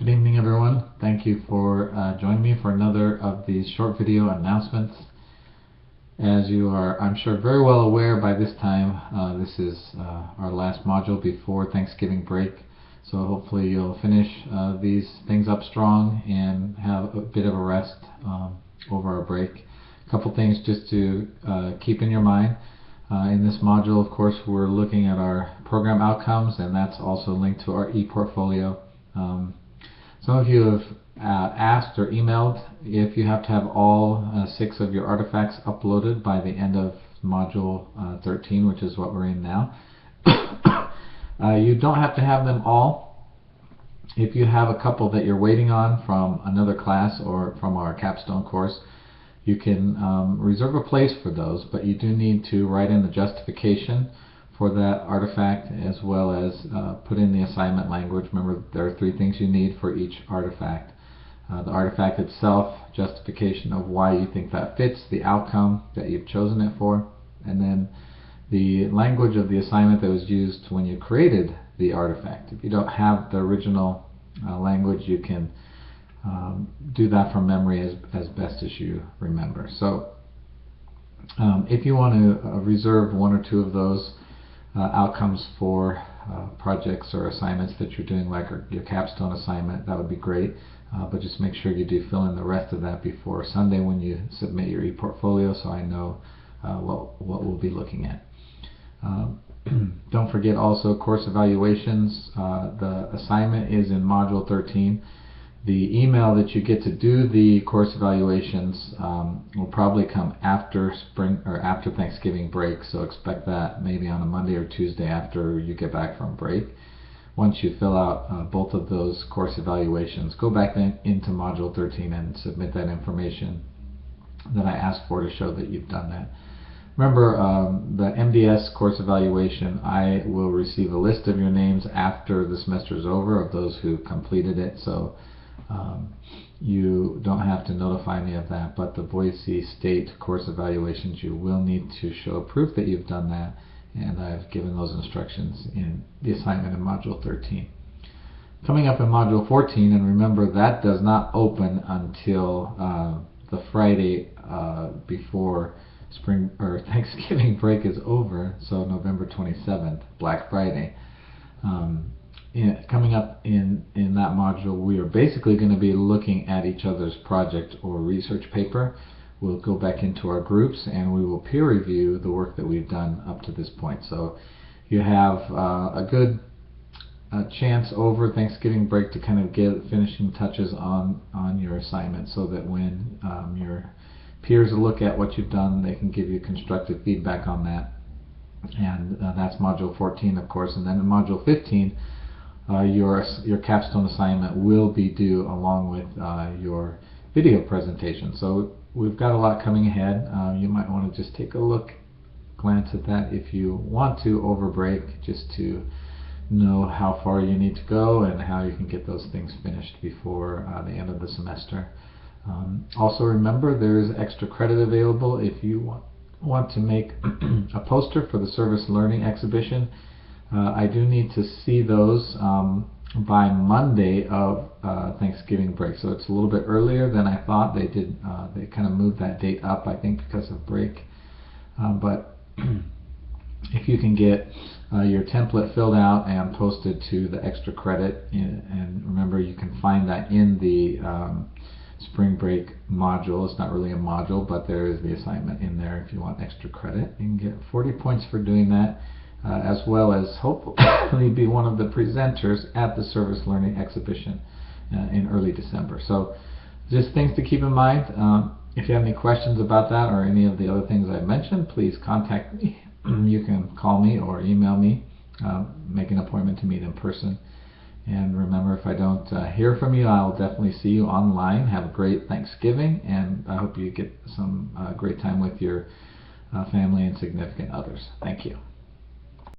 Good evening, everyone. Thank you for joining me for another of these short video announcements. As you are, I'm sure, very well aware by this time, this is our last module before Thanksgiving break. So hopefully you'll finish these things up strong and have a bit of a rest over our break. A couple things just to keep in your mind. In this module, of course, we're looking at our program outcomes, and that's also linked to our ePortfolio. Some of you have asked or emailed if you have to have all 6 of your artifacts uploaded by the end of module 13, which is what we're in now. You don't have to have them all. If you have a couple that you're waiting on from another class or from our capstone course, you can reserve a place for those, but you do need to write in the justification for that artifact, as well as put in the assignment language. Remember, there are 3 things you need for each artifact. The artifact itself, justification of why you think that fits the outcome that you've chosen it for, and then the language of the assignment that was used when you created the artifact. If you don't have the original language, you can do that from memory as best as you remember. So if you want to reserve 1 or 2 of those outcomes for projects or assignments that you're doing, like your capstone assignment, that would be great. But just make sure you do fill in the rest of that before Sunday when you submit your ePortfolio, so I know what we'll be looking at. Don't forget also course evaluations. The assignment is in Module 13. The email that you get to do the course evaluations will probably come after spring or after Thanksgiving break, so expect that maybe on a Monday or Tuesday after you get back from break. Once you fill out both of those course evaluations, go back then into Module 13 and submit that information that I asked for to show that you've done that. Remember, the MDS course evaluation, I will receive a list of your names after the semester is over of those who completed it, so you don't have to notify me of that. But the Boise State course evaluations, you will need to show proof that you've done that, and I've given those instructions in the assignment in Module 13. Coming up in Module 14, and remember that does not open until the Friday before spring or Thanksgiving break is over, so November 27th, Black Friday. Coming up in that module, we are basically going to be looking at each other's project or research paper. We'll go back into our groups and we will peer review the work that we've done up to this point. So you have a good chance over Thanksgiving break to kind of get finishing touches on your assignment, so that when your peers look at what you've done, they can give you constructive feedback on that. And that's Module 14, of course. And then in Module 15, your capstone assignment will be due along with your video presentation. So we've got a lot coming ahead. You might want to just take a glance at that if you want to over break, just to know how far you need to go and how you can get those things finished before the end of the semester. Also remember, there is extra credit available if you want to make a poster for the Service Learning exhibition. I do need to see those by Monday of Thanksgiving break, so it's a little bit earlier than I thought. They did. They kind of moved that date up, I think, because of break. But if you can get your template filled out and posted to the extra credit, and remember, you can find that in the spring break module. It's not really a module, but there is the assignment in there if you want extra credit. You can get 40 points for doing that, as well as hopefully be one of the presenters at the Service Learning exhibition in early December. So just things to keep in mind. If you have any questions about that or any of the other things I've mentioned, please contact me. You can call me or email me, make an appointment to meet in person. And remember, if I don't hear from you, I'll definitely see you online. Have a great Thanksgiving, and I hope you get some great time with your family and significant others. Thank you.